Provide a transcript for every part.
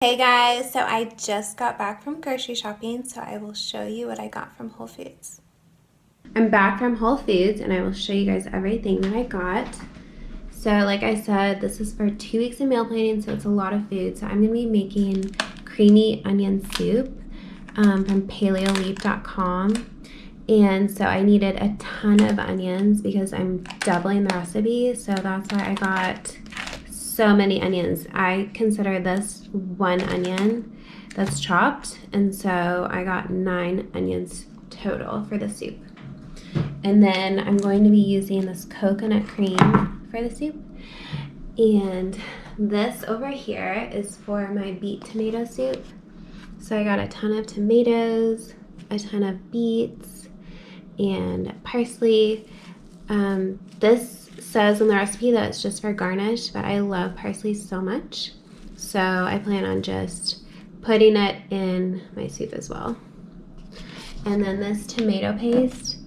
Hey guys, so I just got back from grocery shopping, so I will show you what I got from Whole Foods. I'm back from Whole Foods and I will show you guys everything that I got. So like I said, this is for 2 weeks of meal planning, so it's a lot of food. So I'm gonna be making creamy onion soup from paleoleap.com. And so I needed a ton of onions because I'm doubling the recipe, so that's why I got so many onions. I consider this one onion that's chopped, and so I got 9 onions total for the soup. And then I'm going to be using this coconut cream for the soup. And this over here is for my beet tomato soup. So I got a ton of tomatoes, a ton of beets, and parsley. This says in the recipe that it's just for garnish, but I love parsley so much, so I plan on just putting it in my soup as well. And then this tomato paste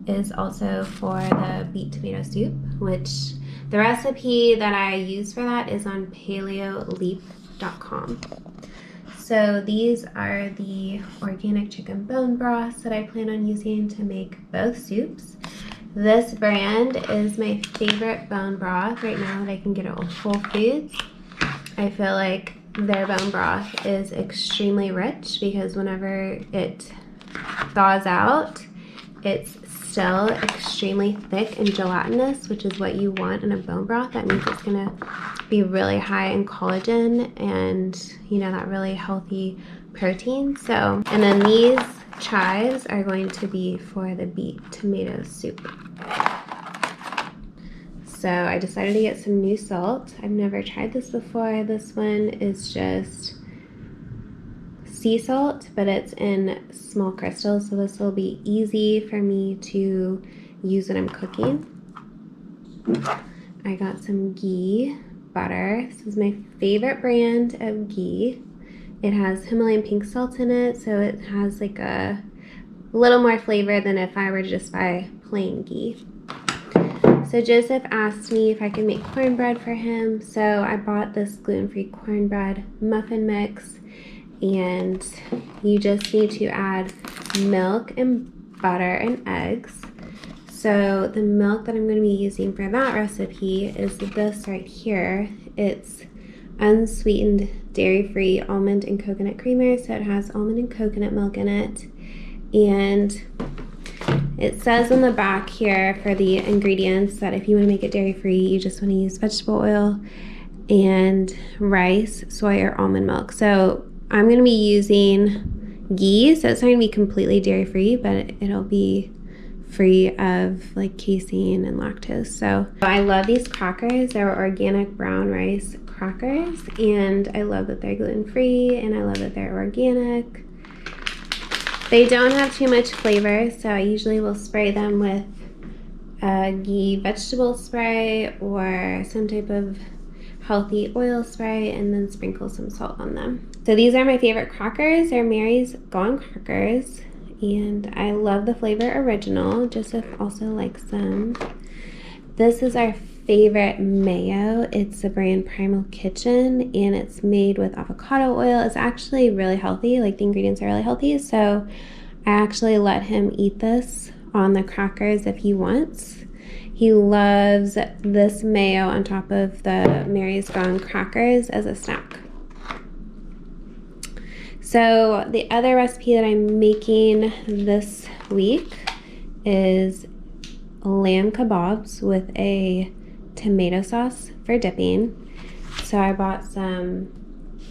is also for the beet tomato soup, which the recipe that I use for that is on paleoleap.com. So these are the organic chicken bone broths that I plan on using to make both soups. This brand is my favorite bone broth right now that I can get at Whole Foods. I feel like their bone broth is extremely rich because whenever it thaws out, it's still extremely thick and gelatinous, which is what you want in a bone broth. That means it's gonna be really high in collagen and, you know, that really healthy protein. So, and then these chives are going to be for the beet tomato soup. So I decided to get some new salt. I've never tried this before. This one is just sea salt, but it's in small crystals, so this will be easy for me to use when I'm cooking. I got some ghee butter. This is my favorite brand of ghee. It has Himalayan pink salt in it, so it has like a little more flavor than if I were to just buy plain ghee. So Joseph asked me if I could make cornbread for him, so I bought this gluten-free cornbread muffin mix, and you just need to add milk and butter and eggs. So the milk that I'm going to be using for that recipe is this right here. It's unsweetened, dairy-free almond and coconut creamer, so it has almond and coconut milk in it. And it says on the back here for the ingredients that if you want to make it dairy-free, you just want to use vegetable oil and rice, soy, or almond milk. So I'm going to be using ghee, so it's not going to be completely dairy-free, but it'll be free of like casein and lactose. So I love these crackers. They're organic brown rice crackers, and I love that they're gluten-free, and I love that they're organic. They don't have too much flavor, so I usually will spray them with a ghee vegetable spray or some type of healthy oil spray, and then sprinkle some salt on them. So these are my favorite crackers. They're Mary's Gone crackers, and I love the flavor original. Joseph also likes them. This is our favorite mayo. It's the brand Primal Kitchen, and it's made with avocado oil. It's actually really healthy, like the ingredients are really healthy, so I actually let him eat this on the crackers if he wants. He loves this mayo on top of the Mary's Gone crackers as a snack. So the other recipe that I'm making this week is lamb kebabs with a tomato sauce for dipping. So I bought some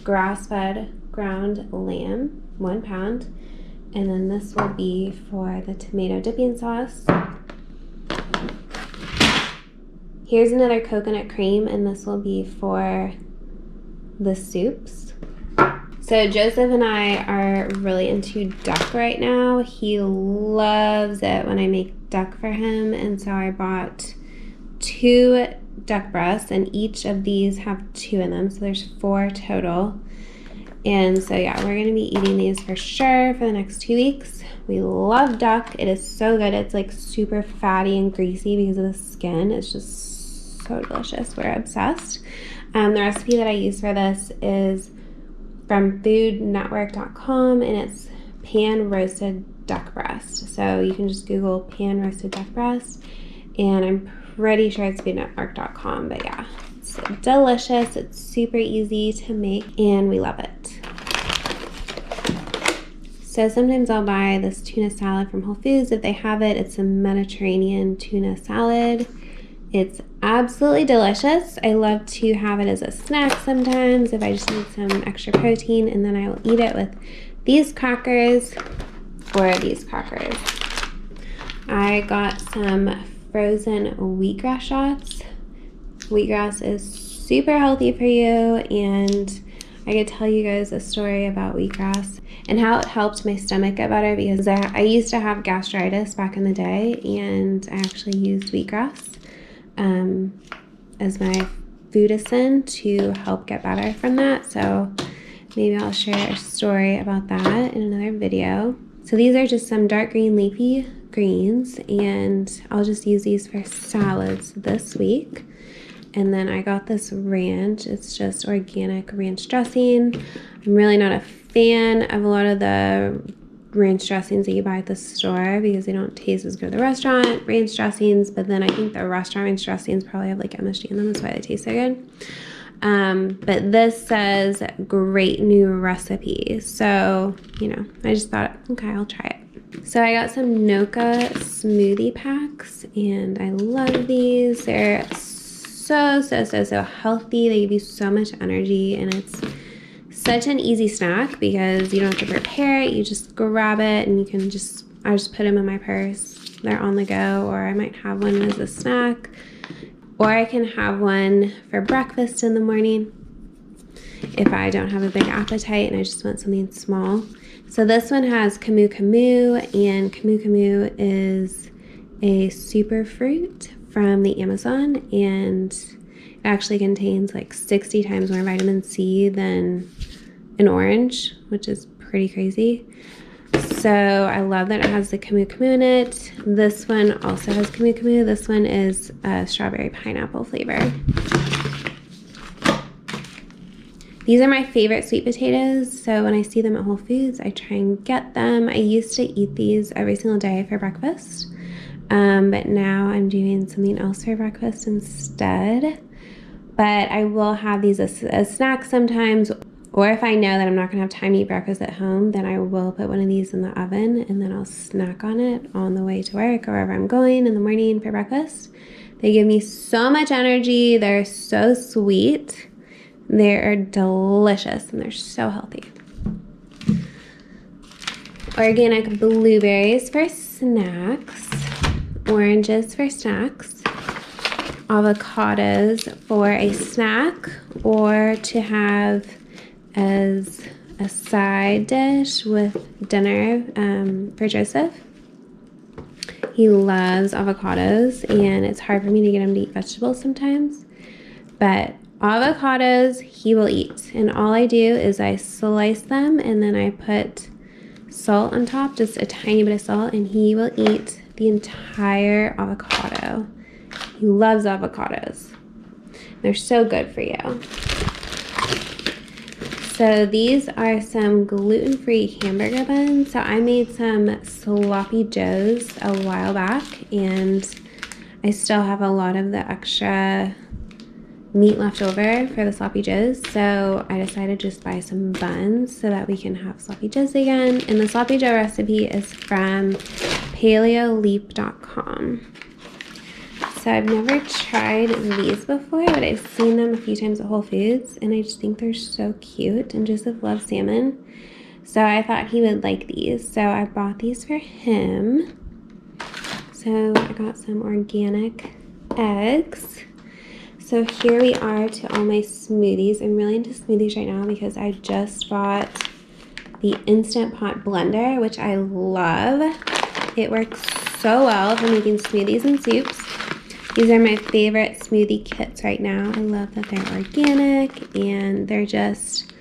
grass-fed ground lamb, 1 pound, and then this will be for the tomato dipping sauce. Here's another coconut cream, and this will be for the soups. So Joseph and I are really into duck right now. He loves it when I make duck for him, and so I bought 2 duck breasts, and each of these have 2 in them, so there's 4 total. And so yeah, we're gonna be eating these for sure for the next 2 weeks. We love duck. It is so good. It's like super fatty and greasy because of the skin. It's just so delicious. We're obsessed. The recipe that I use for this is from foodnetwork.com, and it's pan roasted duck breast. So you can just Google pan roasted duck breast, and I'm pretty sure it's foodnetwork.com, but yeah, it's delicious. It's super easy to make, and we love it. So sometimes I'll buy this tuna salad from Whole Foods if they have it. It's a Mediterranean tuna salad. It's absolutely delicious. I love to have it as a snack sometimes if I just need some extra protein, and then I will eat it with these crackers or these crackers. I got some frozen wheatgrass shots. Wheatgrass is super healthy for you, and I could tell you guys a story about wheatgrass and how it helped my stomach get better, because I used to have gastritis back in the day, and I actually used wheatgrass as my foodicin to help get better from that. So maybe I'll share a story about that in another video. So these are just some dark green leafy greens, and I'll just use these for salads this week. And then I got this ranch. It's just organic ranch dressing. I'm really not a fan of a lot of the ranch dressings that you buy at the store because they don't taste as good at the restaurant ranch dressings, but then I think the restaurant ranch dressings probably have like MSG in them. That's why they taste so good. But this says great new recipe. So, you know, I just thought, okay, I'll try it. So I got some Noka smoothie packs, and I love these. They're so healthy. They give you so much energy, and it's such an easy snack because you don't have to prepare it. You just grab it, and you can just, I just put them in my purse. They're on the go, or I might have one as a snack, or I can have one for breakfast in the morning if I don't have a big appetite and I just want something small. So this one has Camu Camu, and Camu Camu is a superfruit from the Amazon, and it actually contains like 60 times more vitamin C than an orange, which is pretty crazy. So I love that it has the Camu Camu in it. This one also has Camu Camu. This one is a strawberry pineapple flavor. These are my favorite sweet potatoes, so when I see them at Whole Foods, I try and get them. I used to eat these every single day for breakfast, but now I'm doing something else for breakfast instead. But I will have these as a snack sometimes, or if I know that I'm not going to have time to eat breakfast at home, then I will put one of these in the oven, and then I'll snack on it on the way to work or wherever I'm going in the morning for breakfast. They give me so much energy. They're so sweet. They're delicious, and they're so healthy. Organic blueberries for snacks, oranges for snacks, avocados for a snack or to have as a side dish with dinner for Joseph. He loves avocados, and it's hard for me to get him to eat vegetables sometimes, but avocados he will eat, and all I do is I slice them and then I put salt on top, just a tiny bit of salt, and he will eat the entire avocado. He loves avocados. They're so good for you. So these are some gluten-free hamburger buns. So I made some sloppy joes a while back, and I still have a lot of the extra meat left over for the sloppy joes, so I decided to just buy some buns so that we can have sloppy joes again. And the sloppy joe recipe is from paleoleap.com. So I've never tried these before, but I've seen them a few times at Whole Foods, and I just think they're so cute, and Joseph loves salmon, so I thought he would like these. So I bought these for him. So I got some organic eggs. So here we are to all my smoothies. I'm really into smoothies right now because I just bought the Instant Pot blender, which I love. It works so well for making smoothies and soups. These are my favorite smoothie kits right now. I love that they're organic and they're just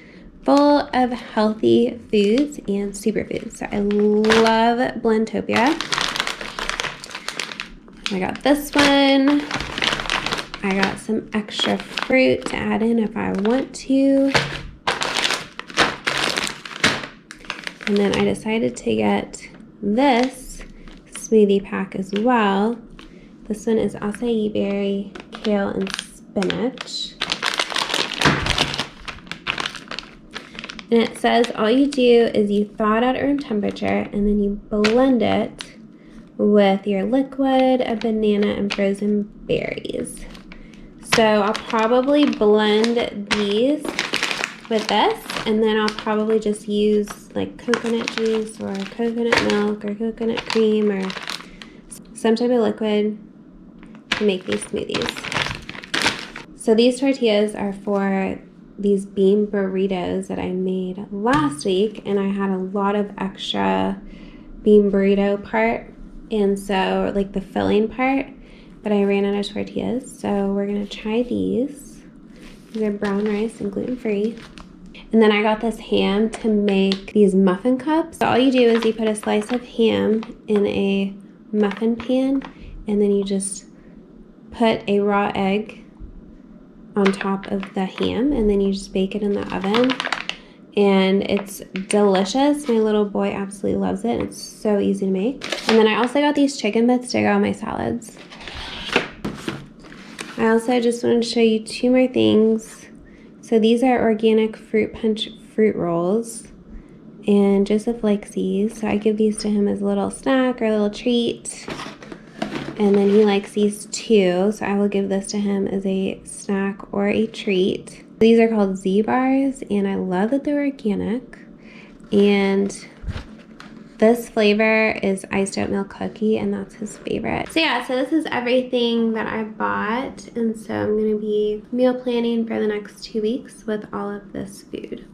full of healthy foods and superfoods. So I love Blendtopia. I got this one. I got some extra fruit to add in if I want to. And then I decided to get this smoothie pack as well. This one is acai berry, kale, and spinach. And it says all you do is you thaw it at room temperature and then you blend it with your liquid, a banana, and frozen berries. So I'll probably blend these with this, and then I'll probably just use like coconut juice or coconut milk or coconut cream or some type of liquid to make these smoothies. So these tortillas are for these bean burritos that I made last week, and I had a lot of extra bean burrito part, and so like the filling part, but I ran out of tortillas, so we're gonna try these. These are brown rice and gluten-free. And then I got this ham to make these muffin cups. So all you do is you put a slice of ham in a muffin pan, and then you just put a raw egg on top of the ham, and then you just bake it in the oven, and it's delicious. My little boy absolutely loves it. It's so easy to make. And then I also got these chicken bits to go on my salads. I also just wanted to show you two more things. So these are organic fruit punch fruit rolls, and Joseph likes these, so I give these to him as a little snack or a little treat. And then he likes these too, so I will give this to him as a snack or a treat. These are called Z-Bars, and I love that they're organic. And this flavor is iced oatmeal cookie, and that's his favorite. So yeah, so this is everything that I bought, and so I'm gonna be meal planning for the next 2 weeks with all of this food.